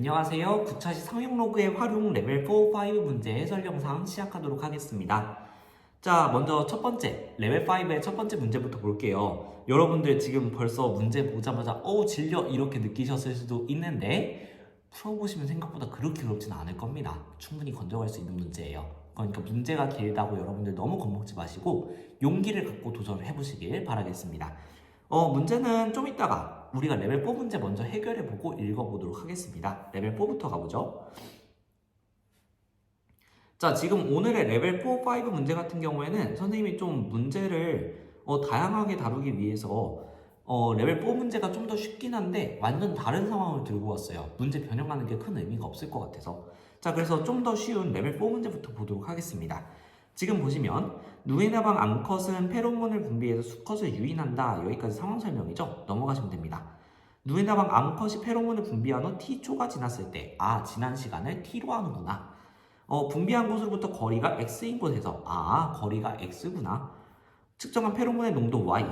안녕하세요. 구차시 상용 로그의 활용 레벨 4, 5 문제 해설 영상 시작하도록 하겠습니다. 자, 먼저 첫 번째, 레벨 5의 첫 번째 문제부터 볼게요. 여러분들 지금 벌써 문제 보자마자 질려 이렇게 느끼셨을 수도 있는데 풀어보시면 생각보다 그렇게 어렵진 않을 겁니다. 충분히 건져갈 수 있는 문제예요. 그러니까 문제가 길다고 여러분들 너무 겁먹지 마시고 용기를 갖고 도전을 해보시길 바라겠습니다. 문제는 좀 이따가 우리가 레벨 4 문제 먼저 해결해보고 읽어보도록 하겠습니다. 레벨 4부터 가보죠. 자, 지금 오늘의 레벨 4, 5 문제 같은 경우에는 선생님이 좀 문제를 다양하게 다루기 위해서 레벨 4 문제가 좀 더 쉽긴 한데 완전 다른 상황을 들고 왔어요. 문제 변형하는 게 큰 의미가 없을 것 같아서. 자, 그래서 좀 더 쉬운 레벨 4 문제부터 보도록 하겠습니다. 지금 보시면 누에나방 암컷은 페로몬을 분비해서 수컷을 유인한다. 여기까지 상황 설명이죠. 넘어가시면 됩니다. 누에나방 암컷이 페로몬을 분비한 후 T초가 지났을 때 지난 시간을 T로 하는구나. 분비한 곳으로부터 거리가 X인 곳에서 거리가 X구나. 측정한 페로몬의 농도 Y.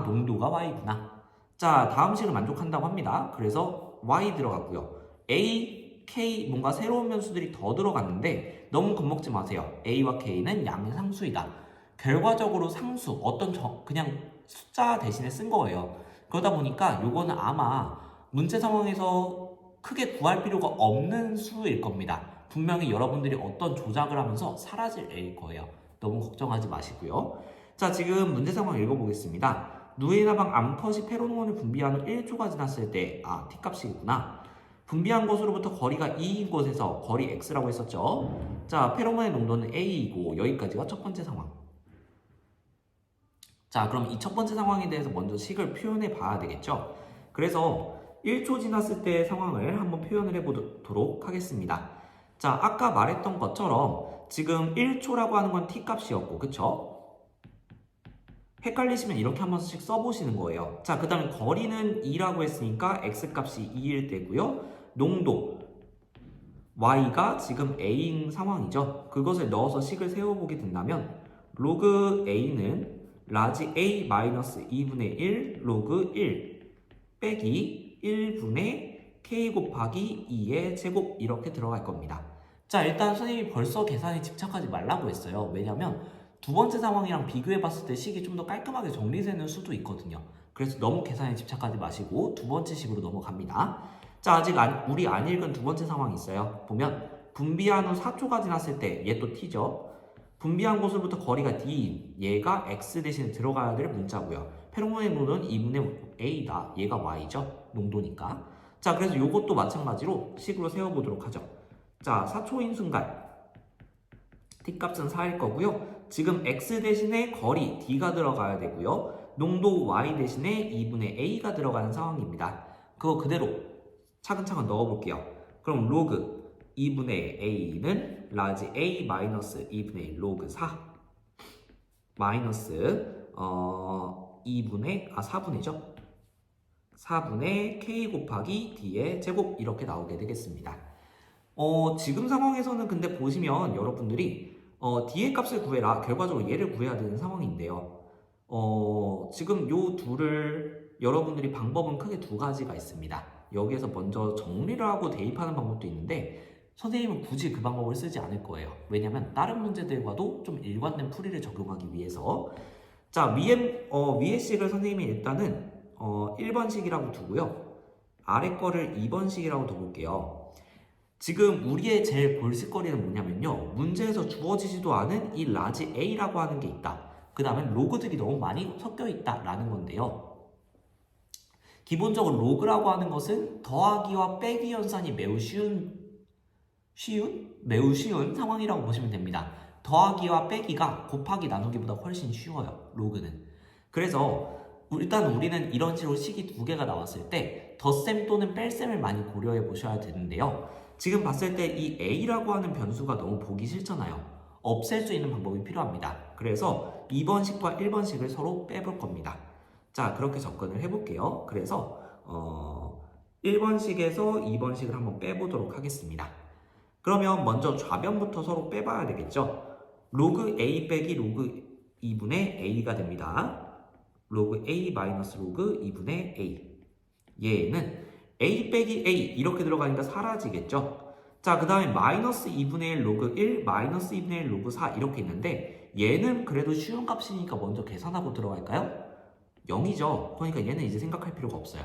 농도가 Y구나. 자, 다음 식을 만족한다고 합니다. 그래서 Y 들어갔고요. A, K 뭔가 새로운 변수들이 더 들어갔는데 너무 겁먹지 마세요. A와 K는 양상수이다. 결과적으로 상수, 그냥 숫자 대신에 쓴 거예요. 그러다 보니까 요거는 아마 문제 상황에서 크게 구할 필요가 없는 수일 겁니다. 분명히 여러분들이 어떤 조작을 하면서 사라질 애일 거예요. 너무 걱정하지 마시고요. 자, 지금 문제 상황 읽어보겠습니다. 누에나방 암컷이 페로몬을 분비한 후 1초가 지났을 때 T값이구나. 분비한 곳으로부터 거리가 2인 곳에서 거리 X라고 했었죠. 자, 페로몬의 농도는 A이고 여기까지가 첫 번째 상황. 자, 그럼 이 첫 번째 상황에 대해서 먼저 식을 표현해 봐야 되겠죠. 그래서 1초 지났을 때의 상황을 한번 표현을 해보도록 하겠습니다. 자, 아까 말했던 것처럼 지금 1초라고 하는 건 T값이었고 그쵸? 헷갈리시면 이렇게 한 번씩 써보시는 거예요. 자, 그 다음에 거리는 2라고 했으니까 X값이 2일 때고요. 농도 Y가 지금 A인 상황이죠. 그것을 넣어서 식을 세워보게 된다면 로그 A는 라지 A 마이너스 2분의 1 로그 1 빼기 1분의 K 곱하기 2의 제곱 이렇게 들어갈 겁니다. 자, 일단 선생님이 벌써 계산에 집착하지 말라고 했어요. 왜냐면 두 번째 상황이랑 비교해봤을 때 식이 좀 더 깔끔하게 정리되는 수도 있거든요. 그래서 너무 계산에 집착하지 마시고 두 번째 식으로 넘어갑니다. 자, 아직 우리 안 읽은 두 번째 상황이 있어요. 보면 분비한 후 4초가 지났을 때 얘 또 T죠. 분비한 곳으로부터 거리가 D인 얘가 X 대신에 들어가야 될 문자고요. 페로몬의 농도는 2분의 A다. 얘가 Y죠. 농도니까. 자, 그래서 이것도 마찬가지로 식으로 세워보도록 하죠. 자, 4초인 순간 T값은 4일 거고요. 지금 X 대신에 거리 D가 들어가야 되고요. 농도 Y 대신에 2분의 A가 들어가는 상황입니다. 그거 그대로 차근차근 넣어볼게요. 그럼 로그 2분의 A는 라지 A 마이너스 2분의 1 로그 4 마이너스 4분의죠. 4분의 K 곱하기 D의 제곱 이렇게 나오게 되겠습니다. 지금 상황에서는 근데 보시면 여러분들이 D의 값을 구해라. 결과적으로 얘를 구해야 되는 상황인데요. 지금 요 둘을 여러분들이 방법은 크게 두 가지가 있습니다. 여기에서 먼저 정리를 하고 대입하는 방법도 있는데 선생님은 굳이 그 방법을 쓰지 않을 거예요. 왜냐면 다른 문제들과도 좀 일관된 풀이를 적용하기 위해서. 자, 위에 식을 선생님이 일단은 1번식이라고 두고요. 아래 거를 2번식이라고 둬볼게요. 지금 우리의 제일 볼쓸거리는 뭐냐면요. 문제에서 주어지지도 않은 이 라지 A라고 하는 게 있다. 그 다음에 로그들이 너무 많이 섞여 있다라는 건데요. 기본적으로 로그라고 하는 것은 더하기와 빼기 연산이 매우 매우 쉬운 상황이라고 보시면 됩니다. 더하기와 빼기가 곱하기 나누기보다 훨씬 쉬워요. 로그는. 그래서 일단 우리는 이런 식으로 식이 두 개가 나왔을 때 덧셈 또는 뺄셈을 많이 고려해 보셔야 되는데요. 지금 봤을 때 이 A라고 하는 변수가 너무 보기 싫잖아요. 없앨 수 있는 방법이 필요합니다. 그래서 2번식과 1번식을 서로 빼볼 겁니다. 자, 그렇게 접근을 해볼게요. 그래서 1번식에서 2번식을 한번 빼보도록 하겠습니다. 그러면 먼저 좌변부터 서로 빼봐야 되겠죠? 로그 A 빼기 로그 2분의 A가 됩니다. 로그 A 마이너스 로그 2분의 A. 얘는 a 빼기 a 이렇게 들어가니까 사라지겠죠. 자, 그 다음에 마이너스 2분의 1 로그 1, 마이너스 2분의 1 로그 4 이렇게 있는데 얘는 그래도 쉬운 값이니까 먼저 계산하고 들어갈까요? 0이죠. 그러니까 얘는 이제 생각할 필요가 없어요.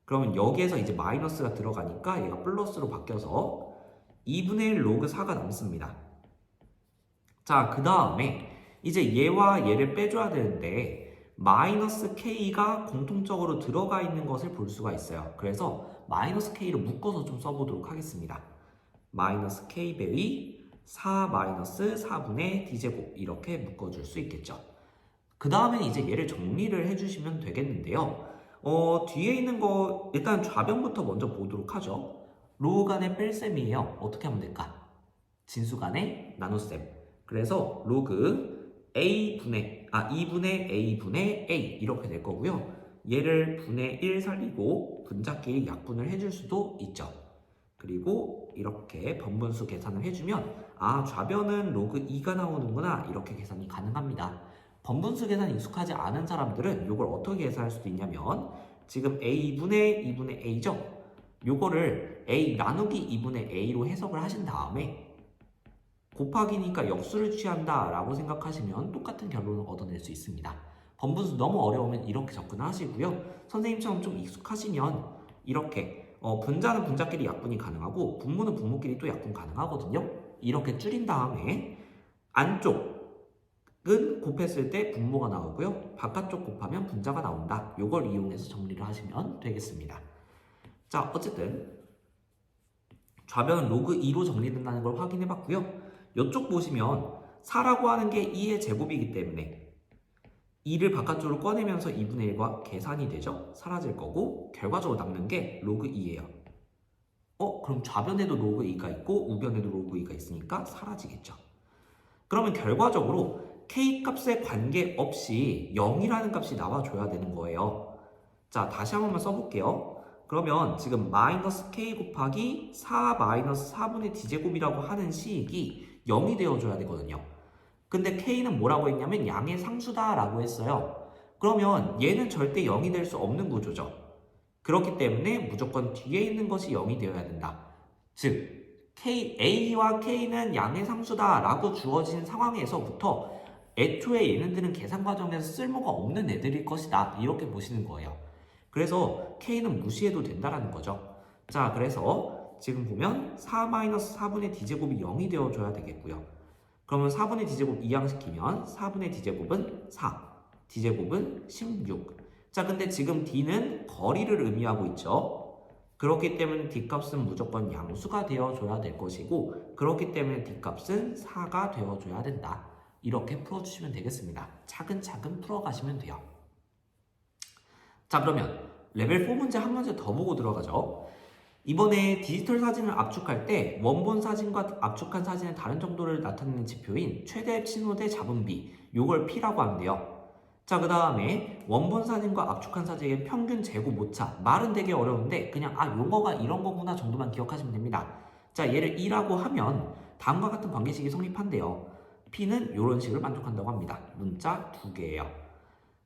그러면 여기에서 이제 마이너스가 들어가니까 얘가 플러스로 바뀌어서 2분의 1 로그 4가 남습니다. 자, 그 다음에 이제 얘와 얘를 빼줘야 되는데 마이너스 k가 공통적으로 들어가 있는 것을 볼 수가 있어요. 그래서 마이너스 k를 묶어서 좀 써보도록 하겠습니다. 마이너스 k 배의 4 마이너스 4분의 d제곱 이렇게 묶어줄 수 있겠죠. 그 다음에 이제 얘를 정리를 해주시면 되겠는데요. 뒤에 있는 거 일단 좌변부터 먼저 보도록 하죠. 로우 간의 뺄셈이에요. 어떻게 하면 될까? 진수 간의 나눗셈. 그래서 로그 2분의 a분의 a 이렇게 될 거고요. 얘를 분의 1 살리고 분자끼리 약분을 해줄 수도 있죠. 그리고 이렇게 번분수 계산을 해주면 좌변은 로그 2가 나오는구나 이렇게 계산이 가능합니다. 번분수 계산 익숙하지 않은 사람들은 이걸 어떻게 계산할 수도 있냐면 지금 a분의 2분의 a죠? 요거를 a 나누기 2분의 a로 해석을 하신 다음에 곱하기니까 역수를 취한다 라고 생각하시면 똑같은 결론을 얻어낼 수 있습니다. 번분수 너무 어려우면 이렇게 접근하시고요. 선생님처럼 좀 익숙하시면 이렇게 분자는 분자끼리 약분이 가능하고 분모는 분모끼리 또 약분 가능하거든요. 이렇게 줄인 다음에 안쪽은 곱했을 때 분모가 나오고요. 바깥쪽 곱하면 분자가 나온다. 이걸 이용해서 정리를 하시면 되겠습니다. 자, 어쨌든 좌변은 로그 2로 정리된다는 걸 확인해 봤고요. 이쪽 보시면 4라고 하는 게 2의 제곱이기 때문에 2를 바깥쪽으로 꺼내면서 2분의 1과 계산이 되죠. 사라질 거고 결과적으로 남는 게 로그 2예요. 그럼 좌변에도 로그 2가 있고 우변에도 로그 2가 있으니까 사라지겠죠. 그러면 결과적으로 k 값에 관계없이 0이라는 값이 나와줘야 되는 거예요. 자, 다시 한 번만 써볼게요. 그러면 지금 마이너스 k 곱하기 4 마이너스 4분의 d제곱이라고 하는 식이 0이 되어줘야 되거든요. 근데 k는 뭐라고 했냐면 양의 상수다 라고 했어요. 그러면 얘는 절대 0이 될 수 없는 구조죠. 그렇기 때문에 무조건 뒤에 있는 것이 0이 되어야 된다. 즉 a와 k는 양의 상수다 라고 주어진 상황에서부터 애초에 얘네들은 계산 과정에서 쓸모가 없는 애들일 것이다 이렇게 보시는 거예요. 그래서 k는 무시해도 된다라는 거죠. 자, 그래서 지금 보면 4-4분의 d제곱이 0이 되어줘야 되겠고요. 그러면 4분의 d제곱 이항시키면 4분의 d제곱은 4, d제곱은 16. 자, 근데 지금 d는 거리를 의미하고 있죠. 그렇기 때문에 d값은 무조건 양수가 되어줘야 될 것이고 그렇기 때문에 d값은 4가 되어줘야 된다. 이렇게 풀어주시면 되겠습니다. 차근차근 풀어가시면 돼요. 자, 그러면 레벨 4 문제 한 문제 더 보고 들어가죠. 이번에 디지털 사진을 압축할 때 원본 사진과 압축한 사진의 다른 정도를 나타내는 지표인 최대 신호대 잡음비, 요걸 P라고 하는데요. 자, 그 다음에 원본 사진과 압축한 사진의 평균 제곱 오차. 말은 되게 어려운데 그냥 요거가 이런 거구나 정도만 기억하시면 됩니다. 자, 얘를 2라고 하면 다음과 같은 관계식이 성립한대요. P는 이런 식을 만족한다고 합니다. 문자 2개예요.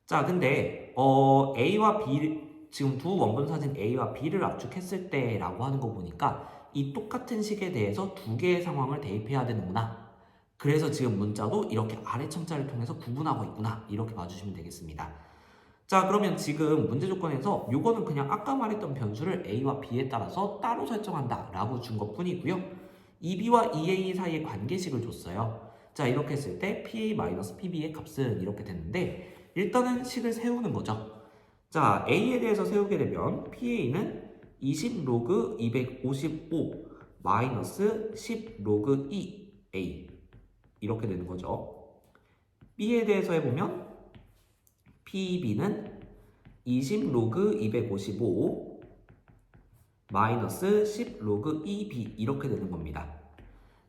자, 근데 A와 B 지금 두 원본 사진 A와 B를 압축했을 때라고 하는 거 보니까 이 똑같은 식에 대해서 두 개의 상황을 대입해야 되는구나. 그래서 지금 문자도 이렇게 아래 첨자를 통해서 구분하고 있구나. 이렇게 봐주시면 되겠습니다. 자, 그러면 지금 문제 조건에서 요거는 그냥 아까 말했던 변수를 A와 B에 따라서 따로 설정한다 라고 준 것 뿐이고요. EB와 EA 사이의 관계식을 줬어요. 자, 이렇게 했을 때 PA-PB의 값은 이렇게 됐는데 일단은 식을 세우는 거죠. 자, A에 대해서 세우게 되면 PA는 20 로그 255 마이너스 10 로그 2A 이렇게 되는 거죠. B에 대해서 해보면 PB는 20 로그 255 마이너스 10 로그 2B 이렇게 되는 겁니다.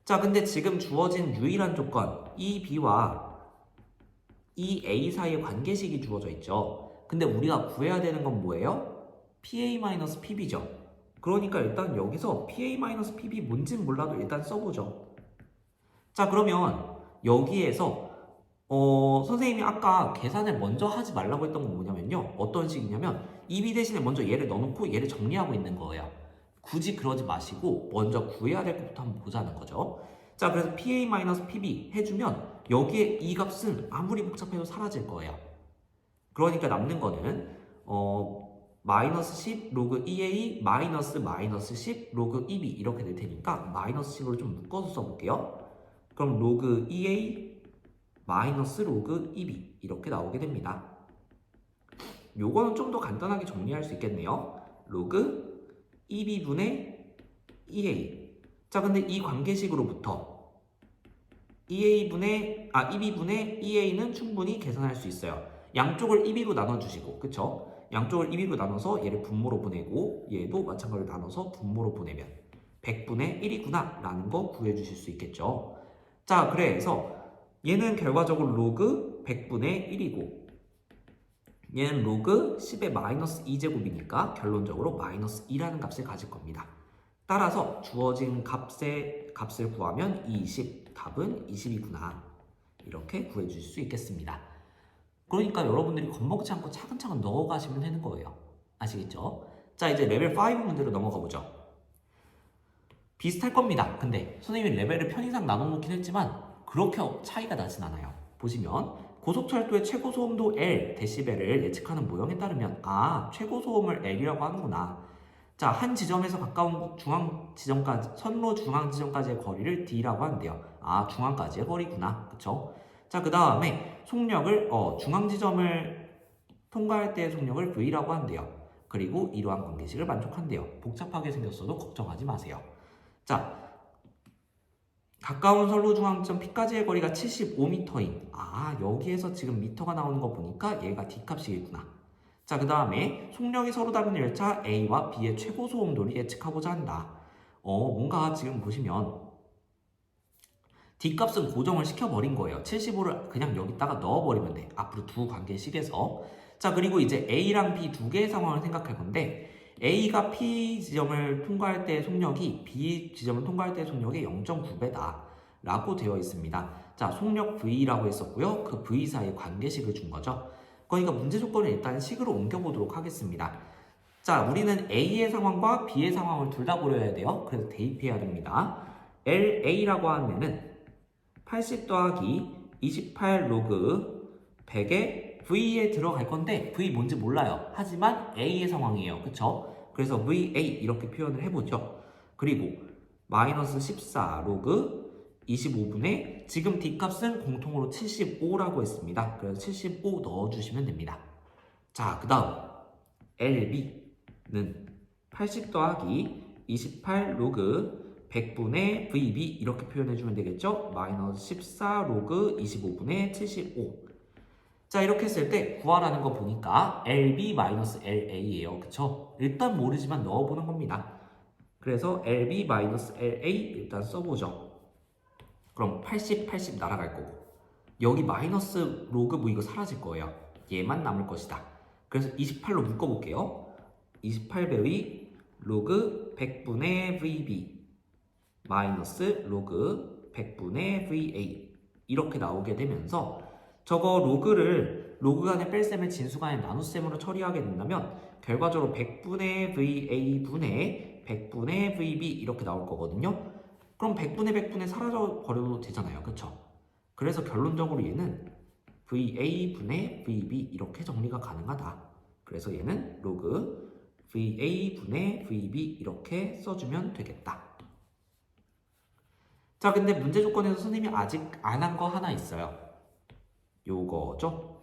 자, 근데 지금 주어진 유일한 조건 EB와 EA 사이의 관계식이 주어져 있죠. 근데 우리가 구해야 되는 건 뭐예요? PA-PB죠. 그러니까 일단 여기서 PA-PB 뭔진 몰라도 일단 써보죠. 자, 그러면 여기에서 선생님이 아까 계산을 먼저 하지 말라고 했던 건 뭐냐면요. 어떤 식이냐면 2b 대신에 먼저 얘를 넣어놓고 얘를 정리하고 있는 거예요. 굳이 그러지 마시고 먼저 구해야 될 것부터 한번 보자는 거죠. 자, 그래서 PA-PB 해주면 여기에 이 값은 아무리 복잡해도 사라질 거예요. 그러니까 남는 거는 마이너스 10 로그 EA 마이너스 10 로그 EB 이렇게 될 테니까 마이너스 10으로 좀 묶어서 써볼게요. 그럼 로그 EA 마이너스 로그 EB 이렇게 나오게 됩니다. 요거는 좀 더 간단하게 정리할 수 있겠네요. 로그 EB분의 EA. 자, 근데 이 관계식으로부터 EB분의 EA는 충분히 계산할 수 있어요. 양쪽을 2B로 나눠주시고, 그쵸? 양쪽을 2B로 나눠서 얘를 분모로 보내고 얘도 마찬가지로 나눠서 분모로 보내면 100분의 1이구나 라는 거 구해주실 수 있겠죠. 자, 그래서 얘는 결과적으로 로그 100분의 1이고 얘는 로그 10의 마이너스 2제곱이니까 결론적으로 마이너스 2라는 값을 가질 겁니다. 따라서 주어진 값을 구하면 20, 답은 20이구나. 이렇게 구해주실 수 있겠습니다. 그러니까 여러분들이 겁먹지 않고 차근차근 넣어가시면 되는 거예요. 아시겠죠? 자, 이제 레벨 5 문제로 넘어가 보죠. 비슷할 겁니다. 근데 선생님이 레벨을 편의상 나눠놓긴 했지만 그렇게 차이가 나진 않아요. 보시면 고속철도의 최고소음도 L 데시벨을 예측하는 모형에 따르면 최고소음을 L이라고 하는구나. 자, 한 지점에서 가까운 선로 중앙 지점까지의 거리를 D라고 하는데요. 중앙까지의 거리구나. 그쵸? 자, 그 다음에 속력을 중앙 지점을 통과할 때의 속력을 V라고 한대요. 그리고 이러한 관계식을 만족한대요. 복잡하게 생겼어도 걱정하지 마세요. 자, 가까운 선로 중앙점 P까지의 거리가 75m인 여기에서 지금 미터가 나오는 거 보니까 얘가 D값이겠구나. 자, 그 다음에 속력이 서로 다른 열차 A와 B의 최고 소음도를 예측하고자 한다. 뭔가 지금 보시면 D값은 고정을 시켜버린 거예요. 75를 그냥 여기다가 넣어버리면 돼. 앞으로 두 관계식에서. 자, 그리고 이제 A랑 B 두 개의 상황을 생각할 건데 A가 P 지점을 통과할 때의 속력이 B 지점을 통과할 때의 속력의 0.9배다 라고 되어 있습니다. 자, 속력 V라고 했었고요. 그 V 사이의 관계식을 준 거죠. 그러니까 문제 조건을 일단 식으로 옮겨보도록 하겠습니다. 자, 우리는 A의 상황과 B의 상황을 둘 다 고려해야 돼요. 그래서 대입해야 됩니다. LA라고 하는 애는 80 더하기 28 로그 100에 V에 들어갈 건데 V 뭔지 몰라요. 하지만 A의 상황이에요. 그쵸? 그래서 VA 이렇게 표현을 해보죠. 그리고 마이너스 14 로그 25분의 지금 D값은 공통으로 75라고 했습니다. 그래서 75 넣어주시면 됩니다. 자, 그 다음 LB는 80 더하기 28 로그 100분의 VB 이렇게 표현해주면 되겠죠? 마이너스 14 로그 25분의 75. 자, 이렇게 했을 때 구하라는 거 보니까 LB-LA예요. 그쵸? 일단 모르지만 넣어보는 겁니다. 그래서 LB-LA 일단 써보죠. 그럼 80, 80 날아갈 거고 여기 마이너스 로그 이거 사라질 거예요. 얘만 남을 것이다. 그래서 28로 묶어볼게요. 28배의 로그 100분의 VB 마이너스 로그 100분의 VA 이렇게 나오게 되면서 저거 로그 간의 뺄셈을 진수간의 나눗셈으로 처리하게 된다면 결과적으로 100분의 VA분의 100분의 VB 이렇게 나올 거거든요. 그럼 100분의 100분의 사라져 버려도 되잖아요. 그쵸? 그래서 결론적으로 얘는 VA분의 VB 이렇게 정리가 가능하다. 그래서 얘는 로그 VA분의 VB 이렇게 써주면 되겠다. 자, 근데 문제 조건에서 선생님이 아직 안 한 거 하나 있어요. 요거죠.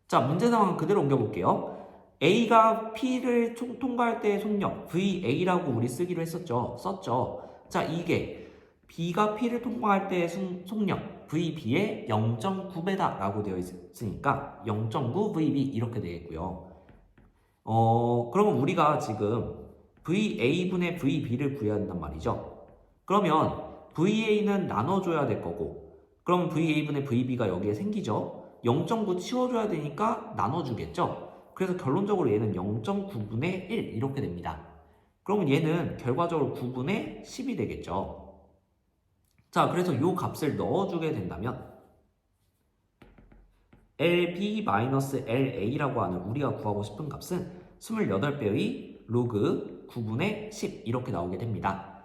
자, 문제 상황 그대로 옮겨볼게요. A가 P를 통과할 때의 속력 VA라고 우리 쓰기로 썼죠. 자, 이게 B가 P를 통과할 때의 속력 VB의 0.9배다 라고 되어 있으니까 0.9 VB 이렇게 되겠고요. 그러면 우리가 지금 VA분의 VB를 구해야 한단 말이죠. 그러면 VA는 나눠줘야 될 거고 그럼 VA분의 VB가 여기에 생기죠. 0.9 치워줘야 되니까 나눠주겠죠. 그래서 결론적으로 얘는 0.9분의 1 이렇게 됩니다. 그러면 얘는 결과적으로 9분의 10이 되겠죠. 자, 그래서 이 값을 넣어주게 된다면 LB-LA라고 하는 우리가 구하고 싶은 값은 28배의 로그 9분의 10 이렇게 나오게 됩니다.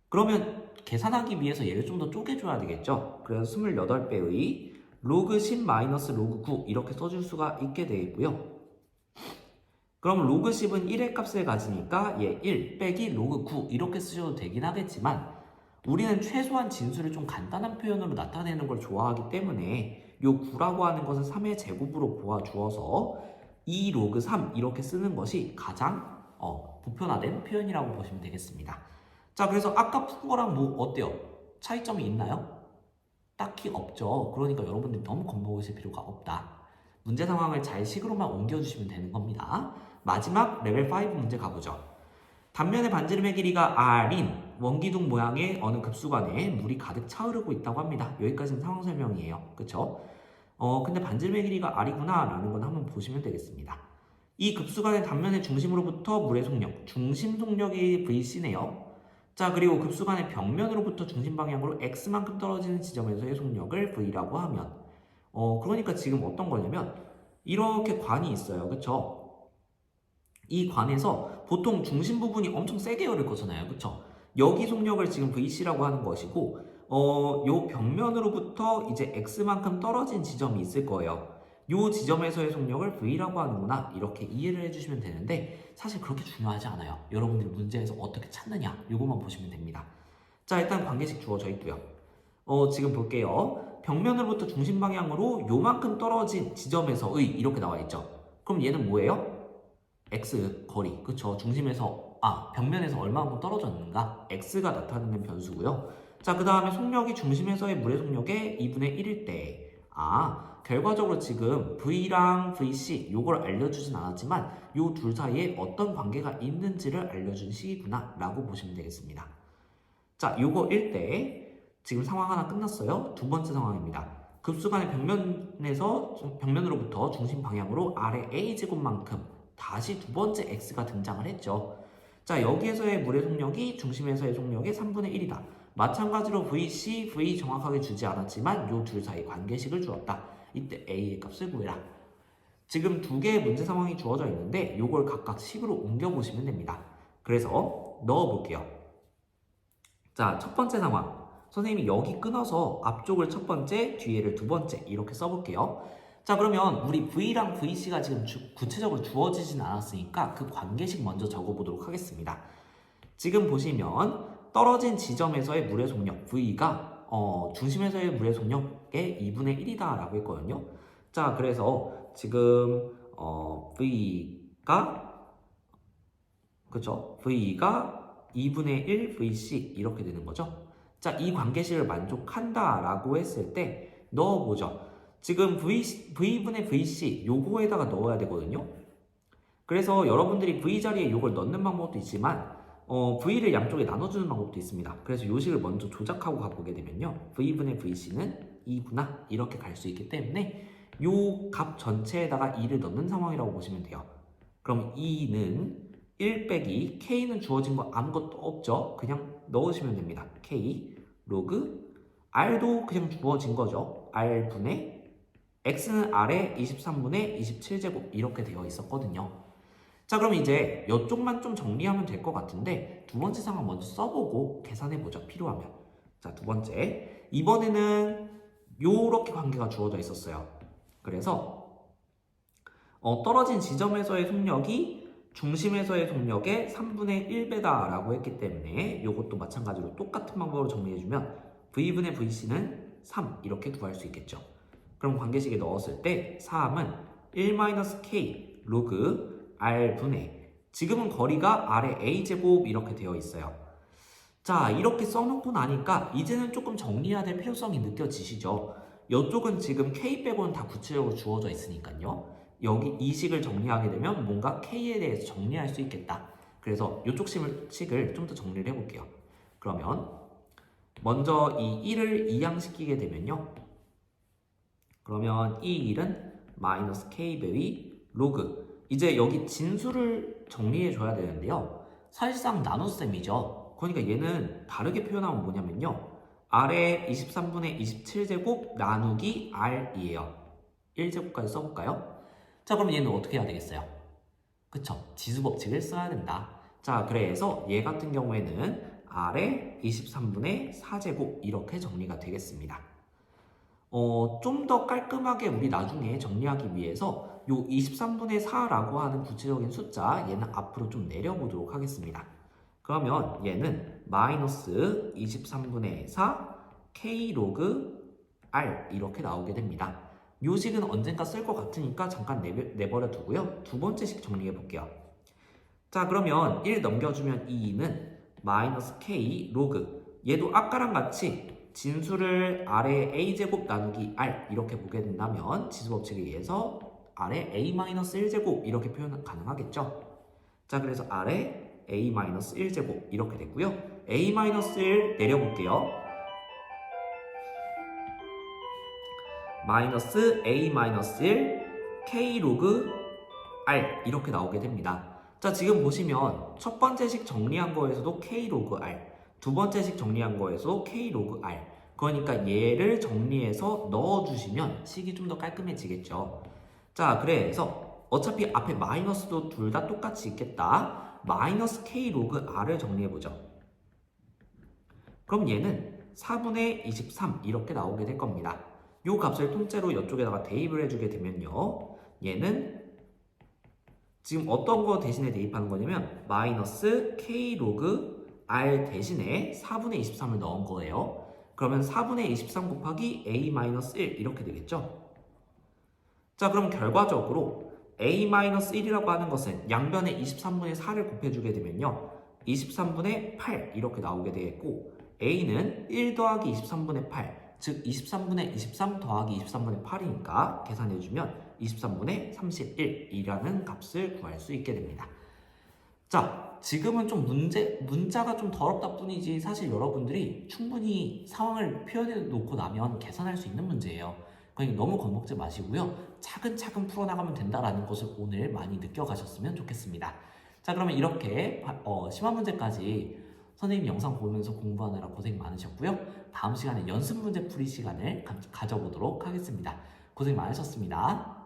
그러면 계산하기 위해서 얘를 좀 더 쪼개줘야 되겠죠? 그래서 28배의 로그 10 마이너스 로그 9 이렇게 써줄 수가 있게 되겠고요. 그럼 로그 10은 1의 값을 가지니까 얘 1 빼기 로그 9 이렇게 쓰셔도 되긴 하겠지만 우리는 최소한 진수를 좀 간단한 표현으로 나타내는 걸 좋아하기 때문에 요 9라고 하는 것은 3의 제곱으로 보아주어서 2 로그 3 이렇게 쓰는 것이 가장 보편화된 표현이라고 보시면 되겠습니다. 자, 그래서 아까 푼 거랑 뭐 어때요? 차이점이 있나요? 딱히 없죠. 그러니까 여러분들이 너무 겁먹으실 필요가 없다. 문제 상황을 잘 식으로만 옮겨주시면 되는 겁니다. 마지막 레벨 5 문제 가보죠. 단면의 반지름의 길이가 r인 원기둥 모양의 어느 급수관에 물이 가득 차오르고 있다고 합니다. 여기까지는 상황 설명이에요. 그쵸? 근데 반지름의 길이가 r이구나 라는 건 한번 보시면 되겠습니다. 이 급수관의 단면의 중심으로부터 물의 속력, 중심 속력이 VC네요. 자, 그리고 급수관의 벽면으로부터 중심 방향으로 x만큼 떨어지는 지점에서의 속력을 V라고 하면 그러니까 지금 어떤 거냐면 이렇게 관이 있어요. 그쵸? 이 관에서 보통 중심 부분이 엄청 세게 열릴 거잖아요. 그쵸? 여기 속력을 지금 VC라고 하는 것이고 요 벽면으로부터 이제 x만큼 떨어진 지점이 있을 거예요. 요 지점에서의 속력을 V라고 하는구나 이렇게 이해를 해주시면 되는데 사실 그렇게 중요하지 않아요. 여러분들이 문제에서 어떻게 찾느냐 요것만 보시면 됩니다. 자, 일단 관계식 주어져 있고요. 지금 볼게요. 벽면으로부터 중심 방향으로 요만큼 떨어진 지점에서의 이렇게 나와 있죠. 그럼 얘는 뭐예요? x 거리, 그쵸? 중심에서 벽면에서 얼마만큼 떨어졌는가? x가 나타내는 변수고요. 자, 그 다음에 속력이 중심에서의 물의 속력의 2분의 1일 때 결과적으로 지금 V랑 VC 요걸 알려주진 않았지만 요 둘 사이에 어떤 관계가 있는지를 알려준 식이구나 라고 보시면 되겠습니다. 자, 요거 1대 지금 상황 하나 끝났어요. 두 번째 상황입니다. 급수간의 벽면으로부터 중심 방향으로 아래 a제곱만큼 다시 두 번째 x가 등장을 했죠. 자, 여기에서의 물의 속력이 중심에서의 속력의 3분의 1이다. 마찬가지로 VC, V 정확하게 주지 않았지만 요 둘 사이 관계식을 주었다. 이때 A의 값을 구해라. 지금 두 개의 문제 상황이 주어져 있는데 요걸 각각 식으로 옮겨보시면 됩니다. 그래서 넣어볼게요. 자, 첫 번째 상황. 선생님이 여기 끊어서 앞쪽을 첫 번째, 뒤에를 두 번째 이렇게 써볼게요. 자, 그러면 우리 V랑 VC가 지금 구체적으로 주어지진 않았으니까 그 관계식 먼저 적어보도록 하겠습니다. 지금 보시면 떨어진 지점에서의 물의 속력 V가 중심에서의 물의 속력의 2분의 1이다 라고 했거든요. 자, 그래서 지금 V가 그쵸? V가 2분의 1 VC 이렇게 되는 거죠. 자, 이 관계식을 만족한다 라고 했을 때 넣어보죠. 지금 V분의 VC 요거에다가 넣어야 되거든요. 그래서 여러분들이 V 자리에 요걸 넣는 방법도 있지만 V를 양쪽에 나눠주는 방법도 있습니다. 그래서 요식을 먼저 조작하고 가보게 되면요. V분의 VC는 2구나 이렇게 갈 수 있기 때문에 요 값 전체에다가 2를 넣는 상황이라고 보시면 돼요. 그럼 2는 1 빼기 K는 주어진 거 아무것도 없죠. 그냥 넣으시면 됩니다. K 로그 R도 그냥 주어진 거죠. R분의 X는 R에 23분의 27제곱 이렇게 되어 있었거든요. 자, 그럼 이제 이쪽만 좀 정리하면 될 것 같은데 두 번째 상황 먼저 써보고 계산해보죠. 필요하면. 자, 두 번째. 이번에는 요렇게 관계가 주어져 있었어요. 그래서 떨어진 지점에서의 속력이 중심에서의 속력의 3분의 1배다 라고 했기 때문에 요것도 마찬가지로 똑같은 방법으로 정리해주면 V분의 VC는 3 이렇게 구할 수 있겠죠. 그럼 관계식에 넣었을 때 3은 1-K 로그 R분의 지금은 거리가 R의 A제곱 이렇게 되어 있어요. 자, 이렇게 써놓고 나니까 이제는 조금 정리해야 될 필요성이 느껴지시죠? 이쪽은 지금 K 빼고는 다 구체적으로 주어져 있으니까요. 여기 이 식을 정리하게 되면 뭔가 K에 대해서 정리할 수 있겠다. 그래서 이쪽 식을 좀 더 정리를 해볼게요. 그러면 먼저 이 1을 이항시키게 되면요. 그러면 이 1은 마이너스 K배의 로그 이제 여기 진수를 정리해 줘야 되는데요. 사실상 나눗셈이죠. 그러니까 얘는 다르게 표현하면 뭐냐면요. R의 23분의 27제곱 나누기 R이에요. 1제곱까지 써볼까요? 자, 그럼 얘는 어떻게 해야 되겠어요? 그쵸? 지수법칙을 써야 된다. 자, 그래서 얘 같은 경우에는 R에 23분의 4제곱 이렇게 정리가 되겠습니다. 좀 더 깔끔하게 우리 나중에 정리하기 위해서 요 23분의 4라고 하는 구체적인 숫자 얘는 앞으로 좀 내려보도록 하겠습니다. 그러면 얘는 마이너스 23분의 4 K 로그 R 이렇게 나오게 됩니다. 요 식은 언젠가 쓸 것 같으니까 잠깐 내버려 두고요. 두 번째 식 정리해 볼게요. 자, 그러면 1 넘겨주면 2는 마이너스 K 로그 얘도 아까랑 같이 진수를 R에 A제곱 나누기 R 이렇게 보게 된다면 지수법칙에 의해서 R에 A-1제곱 이렇게 표현 가능하겠죠. 자, 그래서 R에 A-1제곱 이렇게 됐고요. A-1 내려볼게요. 마이너스 A-1 K 로그 R 이렇게 나오게 됩니다. 자, 지금 보시면 첫 번째 식 정리한 거에서도 K 로그 R, 두 번째 식 정리한 거에서 K 로그 R. 그러니까 얘를 정리해서 넣어주시면 식이 좀 더 깔끔해지겠죠. 자, 그래서 어차피 앞에 마이너스도 둘 다 똑같이 있겠다. 마이너스 K 로그 R을 정리해보죠. 그럼 얘는 4분의 23 이렇게 나오게 될 겁니다. 요 값을 통째로 이쪽에다가 대입을 해주게 되면요. 얘는 지금 어떤 거 대신에 대입하는 거냐면 마이너스 K 로그 R 대신에 4분의 23을 넣은 거예요. 그러면 4분의 23 곱하기 A-1 이렇게 되겠죠. 자, 그럼 결과적으로 A-1이라고 하는 것은 양변에 23분의 4를 곱해주게 되면요. 23분의 8 이렇게 나오게 되겠고 A는 1 더하기 23분의 8 즉 23분의 23 더하기 23분의 8이니까 계산해주면 23분의 31이라는 값을 구할 수 있게 됩니다. 자, 지금은 좀 문자가 좀 더럽다 뿐이지 사실 여러분들이 충분히 상황을 표현해 놓고 나면 계산할 수 있는 문제예요. 그러니까 너무 겁먹지 마시고요. 차근차근 풀어나가면 된다라는 것을 오늘 많이 느껴가셨으면 좋겠습니다. 자, 그러면 이렇게 심화 문제까지 선생님 영상 보면서 공부하느라 고생 많으셨고요. 다음 시간에 연습 문제 풀이 시간을 가져보도록 하겠습니다. 고생 많으셨습니다.